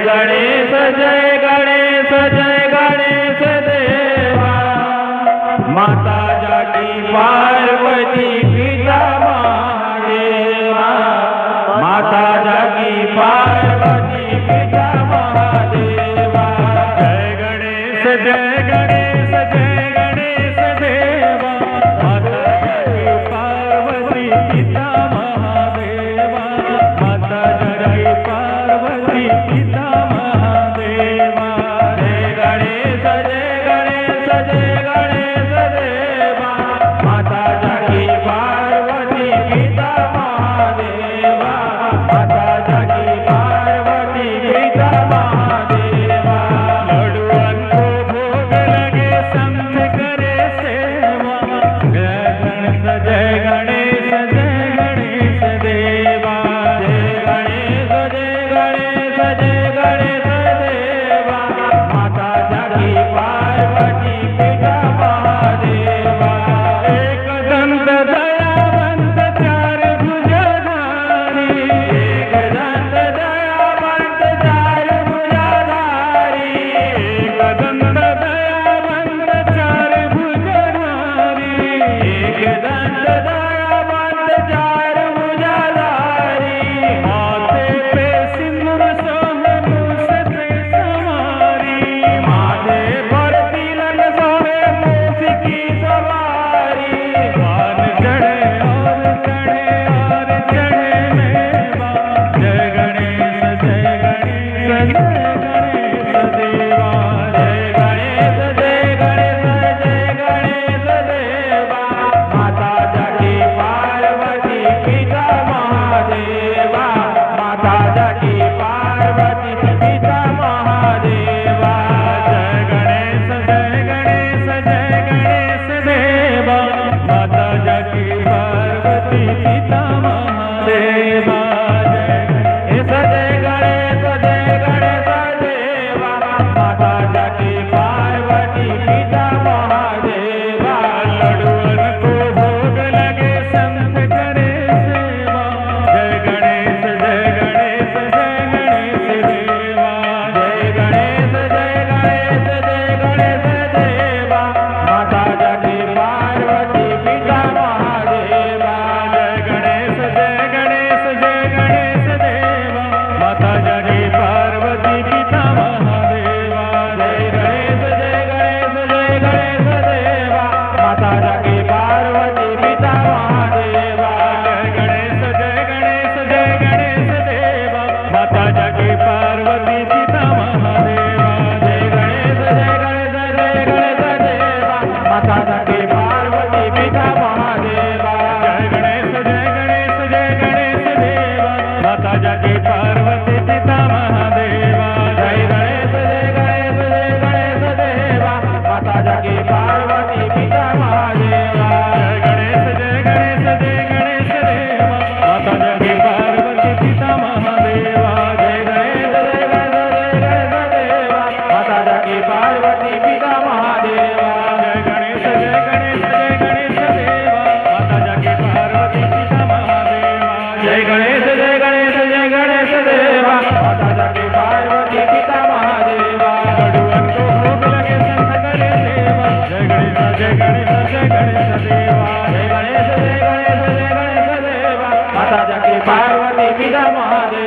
गणेश जय गणेश देवा। माता जागी पार्वती पिता महादेवा। माता जागी पार्वती पिता महादेवा। जय गणेश देवा। माता जागी पार्वती पिता महादेवा। माता जागी पार्वती पिता महादेवा। जय गणेश देवा। माता जागी पार्वती पिता महादेवा। माता जागी पार्वती पिता महादेवा। लडुअन को भोग लगे संत करे सेवा। जय गणेश देवा। जय गणेश देवा। माता जागी पार्वती पिता महादेवा। एक दंत दयावंत चार भुजधारी। एक दंत दयावंत चार भुजधारी। एक दंत दयावंत चार भुजधारी। एक दंत दयावंत चार भुजधारी। माथे पे सिंदूर सोहे मूस पे सवारी। माथे पर तिलक सोहे मूस की सवारी। पान चढ़े और चढ़े मेवा। जय गणेश देवा। जय गणेश देवा। माता जागी पार्वती पिता महादेवा। माता जागी पार्वती पिता महादेवा। जय गणेश देवा। माता जागी पार्वती पिता महादेवा। जय गणेश देवा। माता जागी पार्वती पिता महादेवा। लडुअन को भोग लगे संत करे सेवा। जय गणेश देवा। जय गणेश देवा। माता जागी पार्वती पिता महादेवा। जय गणेश देवा। माता जागी पार्वती पिता महादेवा। जय गणेश देवा। माता जागी पार्वती पिता महादेवा। जय गणेश देवा। माता जागी पार्वती पिता महादेवा। जय गणेश देवा। माता जागी पार्वती पिता महादेवा। जय गणेश देवा। माता जागी पार्वती पिता महादेवा। जय गणेश देवा। माता जागी पार्वती पिता महादेवा। जय गणेश देवा। माता जागी पार्वती पिता महादेवा। जय गणेश देवा। माता जागी पार्वती पिता महादेवा। जय गणेश देवा। माता जागी पार्वती पिता महादेवा। जय गणेश देवा। माता जागी पार्वती पिता महादेवा। लडुअन को भोग लगे संत करे सेवा। जय गणेश देवा। जय गणेश देवा। माता जागी पार्वती पिता महादेवा।